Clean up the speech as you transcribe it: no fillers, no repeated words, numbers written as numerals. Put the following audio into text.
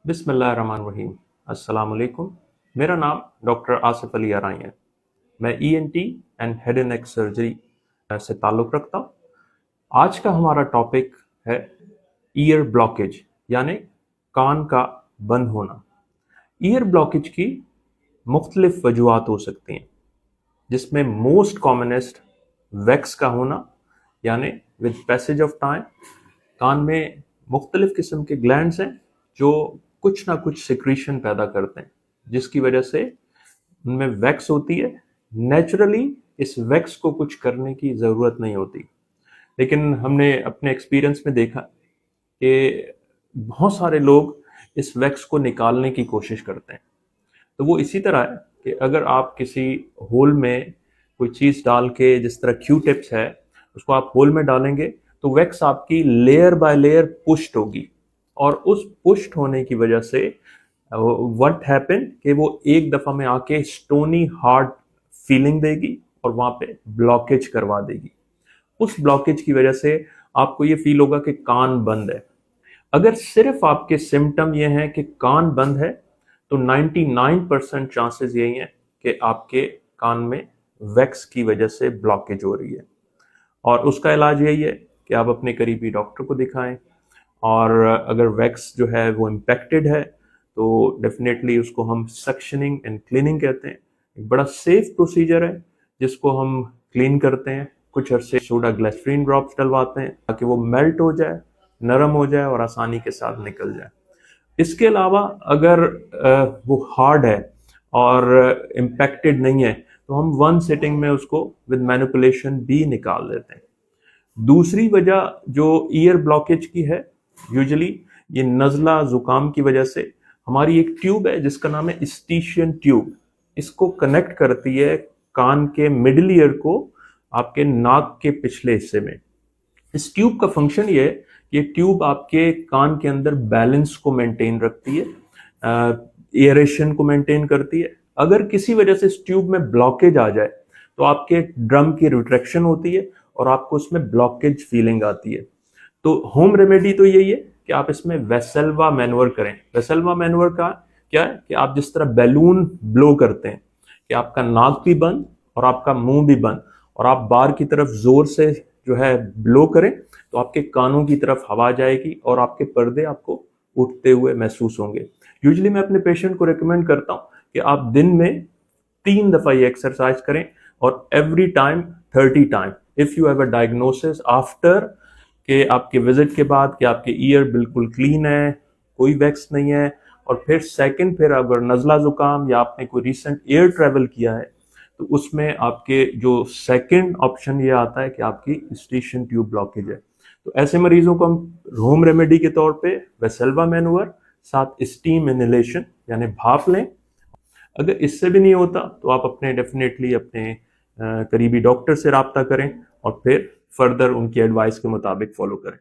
बिस्मिल्लाहिर्रहमानिर्रहीम। अस्सलाम वालेकुम। मेरा नाम डॉक्टर आसिफ अली आराई है। मैं ENT and head and neck surgery से ताल्लुक़ रखता हूँ। आज का हमारा टॉपिक है ईयर ब्लॉकेज यानी कान का बंद होना। ईयर ब्लॉकेज की मुख्तलिफ वजूहात हो सकती हैं, जिसमें मोस्ट कॉमनेस्ट वैक्स का होना, यानी विद पैसेज ऑफ टाइम कान में मुख्तलिफ किस्म के ग्लैंड्स हैं जो कुछ ना कुछ सिक्रीशन पैदा करते हैं, जिसकी वजह से उनमें वैक्स होती है। नेचुरली इस वैक्स को कुछ करने की ज़रूरत नहीं होती, लेकिन हमने अपने एक्सपीरियंस में देखा कि बहुत सारे लोग इस वैक्स को निकालने की कोशिश करते हैं। तो वो इसी तरह है कि अगर आप किसी होल में कोई चीज़ डाल के, जिस तरह क्यू टिप्स है, उसको आप होल में डालेंगे तो वैक्स आपकी लेयर बाय लेयर पुश्ड होगी, और उस पुश्ड होने की वजह से व्हाट हैपन कि वो एक दफ़ा में आके स्टोनी हार्ड फीलिंग देगी और वहाँ पे ब्लॉकेज करवा देगी। उस ब्लॉकेज की वजह से आपको ये फील होगा कि कान बंद है। अगर सिर्फ आपके सिम्टम ये हैं कि कान बंद है, तो 99% चांसेस यही हैं कि आपके कान में वैक्स की वजह से ब्लॉकेज हो रही है, और उसका इलाज यही है कि आप अपने करीबी डॉक्टर को दिखाएं। और अगर वैक्स जो है वो इम्पैक्टेड है तो डेफिनेटली उसको हम सक्शनिंग एंड क्लीनिंग कहते हैं। एक बड़ा सेफ प्रोसीजर है जिसको हम क्लीन करते हैं, कुछ अरसे सोडा ग्लिसरीन ड्रॉप्स डलवाते हैं ताकि वो मेल्ट हो जाए, नरम हो जाए और आसानी के साथ निकल जाए। इसके अलावा अगर वो हार्ड है और इम्पैक्टेड नहीं है तो हम वन सिटिंग में उसको विद मैनिपुलेशन भी निकाल देते हैं। दूसरी वजह जो ईयर ब्लॉकेज की है, यूजुअली ये नज़ला जुकाम की वजह से हमारी एक ट्यूब है जिसका नाम है स्टीशियन ट्यूब, इसको कनेक्ट करती है कान के मिडिल ईयर को आपके नाक के पिछले हिस्से में। इस ट्यूब का फंक्शन ये है कि ये ट्यूब आपके कान के अंदर बैलेंस को मेंटेन रखती है, एयरेशन को मेंटेन करती है। अगर किसी वजह से इस ट्यूब में ब्लॉकेज आ जाए तो आपके ड्रम की रिट्रैक्शन होती है और आपको उसमें ब्लॉकेज फीलिंग आती है। तो होम रेमेडी तो यही है कि आप इसमें वेसेल्वा मैनवर करें। वेसेल्वा मैनवर का क्या है कि आप जिस तरह बैलून ब्लो करते हैं कि आपका नाक भी बंद और आपका मुंह भी बंद, और आप बाहर की तरफ जोर से जो है ब्लो करें तो आपके कानों की तरफ हवा जाएगी और आपके पर्दे आपको उठते हुए महसूस होंगे। यूजुअली मैं अपने पेशेंट को रिकमेंड करता हूँ कि आप दिन में 3 दफ़ा ये एक्सरसाइज करें, और every time 30 time. If you have a diagnosis after कि आपके विजिट के बाद कि आपके ईयर बिल्कुल क्लीन है, कोई वैक्स नहीं है, और फिर अगर नज़ला ज़ुकाम या आपने कोई रिसेंट एयर ट्रैवल किया है तो उसमें आपके जो सेकंड ऑप्शन ये आता है कि आपकी स्टीशियन ट्यूब ब्लॉकेज है। तो ऐसे मरीजों को हम होम रेमेडी के तौर पे वेसेल्वा मैनुअर साथ स्टीम इनहेलेशन यानी भाप लें। अगर इससे भी नहीं होता तो आप डेफिनेटली अपने करीबी डॉक्टर से रब्ता करें और फिर फर्दर उनकी एडवाइस के मुताबिक फॉलो करें।